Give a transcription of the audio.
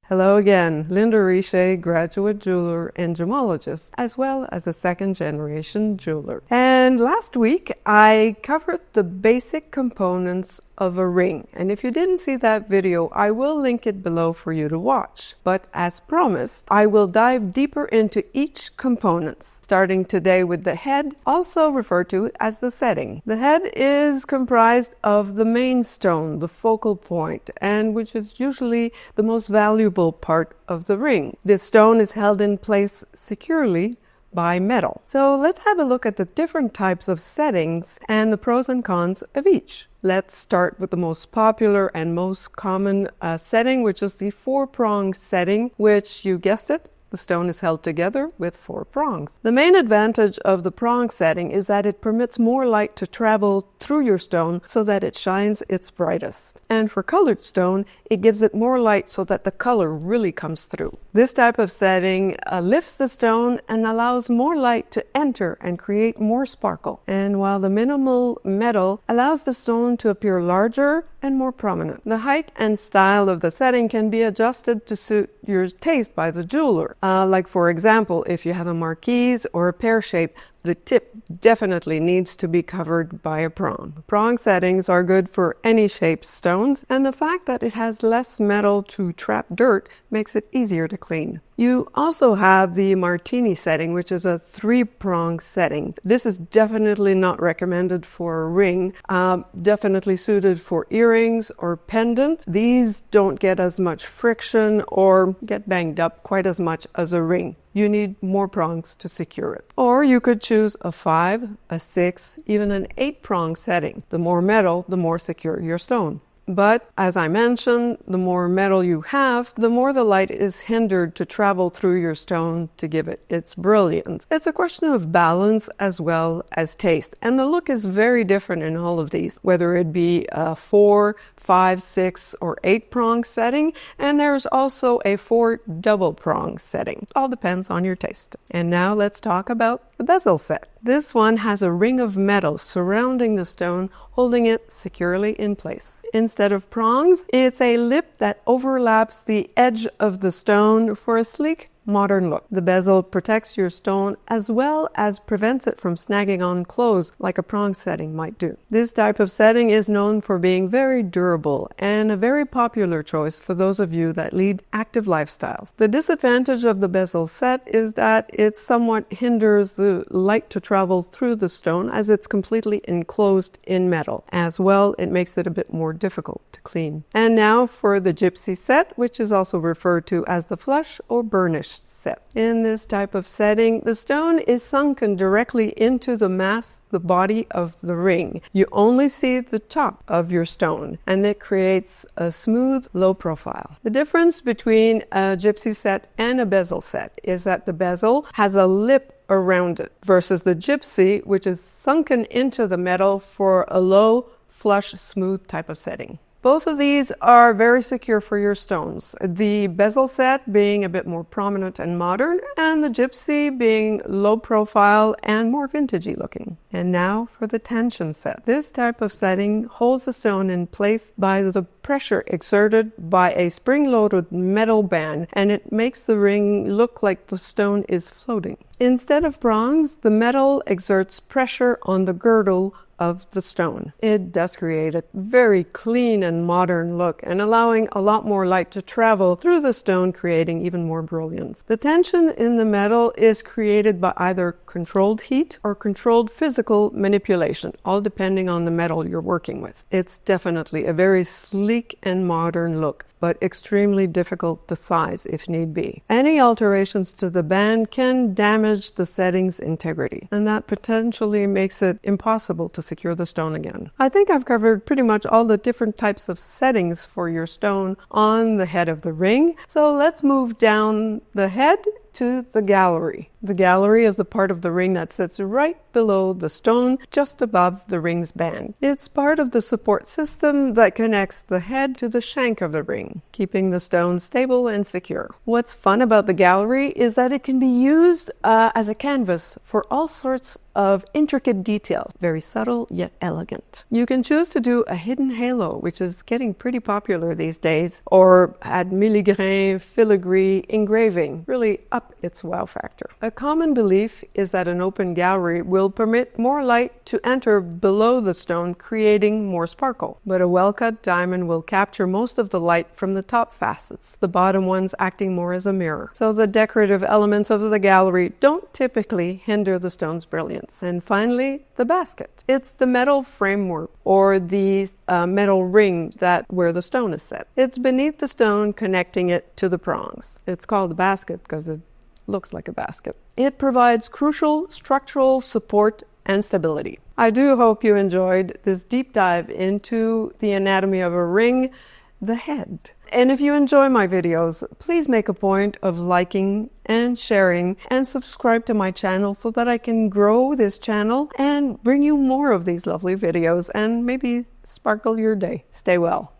Hello again, Linda Riche, graduate jeweler and gemologist, as well as a second-generation jeweler. And last week, I covered the basic components of a ring. And if you didn't see that video, I will link it below for you to watch. But as promised, I will dive deeper into each component, starting today with the head, also referred to as the setting. The head is comprised of the main stone, the focal point, and which is usually the most valuable part of the ring. This stone is held in place securely by metal. So let's have a look at the different types of settings and the pros and cons of each. Let's start with the most popular and most common setting, which is the four-prong setting, which, you guessed it, the stone is held together with four prongs. The main advantage of the prong setting is that it permits more light to travel through your stone so that it shines its brightest. And for colored stone, it gives it more light so that the color really comes through. This type of setting lifts the stone and allows more light to enter and create more sparkle. And while the minimal metal allows the stone to appear larger and more prominent. The height and style of the setting can be adjusted to suit your taste by the jeweler. Like for example, if you have a marquise or a pear shape, the tip definitely needs to be covered by a prong. Prong settings are good for any shaped stones, and the fact that it has less metal to trap dirt makes it easier to clean. You also have the martini setting, which is a three-prong setting. This is definitely not recommended for a ring, definitely suited for earrings or pendant. These don't get as much friction or get banged up quite as much as a ring. You need more prongs to secure it. Or you could choose a 5, a 6, even an 8-prong setting. The more metal, the more secure your stone. But, as I mentioned, the more metal you have, the more the light is hindered to travel through your stone to give it its brilliance. It's a question of balance as well as taste. And the look is very different in all of these, whether it be a 4, 5, 6, or 8-prong setting. And there's also a 4 double-prong setting. It all depends on your taste. And now let's talk about the bezel set. This one has a ring of metal surrounding the stone, holding it securely in place. Instead of prongs, it's a lip that overlaps the edge of the stone for a sleek, modern look. The bezel protects your stone as well as prevents it from snagging on clothes like a prong setting might do. This type of setting is known for being very durable and a very popular choice for those of you that lead active lifestyles. The disadvantage of the bezel set is that it somewhat hinders the light to travel through the stone as it's completely enclosed in metal. As well, it makes it a bit more difficult to clean. And now for the gypsy set, which is also referred to as the flush or burnished set. In this type of setting, the stone is sunken directly into the mass, the body of the ring. You only see the top of your stone, and it creates a smooth, low profile. The difference between a gypsy set and a bezel set is that the bezel has a lip around it versus the gypsy, which is sunken into the metal for a low, flush, smooth type of setting. Both of these are very secure for your stones. The bezel set being a bit more prominent and modern, and the gypsy being low profile and more vintagey looking. And now for the tension set. This type of setting holds the stone in place by the pressure exerted by a spring-loaded metal band, and it makes the ring look like the stone is floating. Instead of prongs, the metal exerts pressure on the girdle of the stone. It does create a very clean and modern look and allowing a lot more light to travel through the stone, creating even more brilliance. The tension in the metal is created by either controlled heat or controlled physical manipulation, all depending on the metal you're working with. It's definitely a very sleek and modern look, but extremely difficult to size if need be. Any alterations to the band can damage the setting's integrity, and that potentially makes it impossible to secure the stone again. I think I've covered pretty much all the different types of settings for your stone on the head of the ring. So let's move down the head to the gallery. The gallery is the part of the ring that sits right below the stone, just above the ring's band. It's part of the support system that connects the head to the shank of the ring, keeping the stone stable and secure. What's fun about the gallery is that it can be used as a canvas for all sorts of intricate details, very subtle yet elegant. You can choose to do a hidden halo, which is getting pretty popular these days, or add milligrain, filigree engraving, really up its wow factor. A common belief is that an open gallery will permit more light to enter below the stone, creating more sparkle. But a well-cut diamond will capture most of the light from the top facets, the bottom ones acting more as a mirror. So the decorative elements of the gallery don't typically hinder the stone's brilliance. And finally, the basket. It's the metal framework or the metal ring where the stone is set. It's beneath the stone, connecting it to the prongs. It's called a basket because it looks like a basket. It provides crucial structural support and stability. I do hope you enjoyed this deep dive into the anatomy of a ring, the head. And if you enjoy my videos, please make a point of liking and sharing and subscribe to my channel so that I can grow this channel and bring you more of these lovely videos and maybe sparkle your day. Stay well.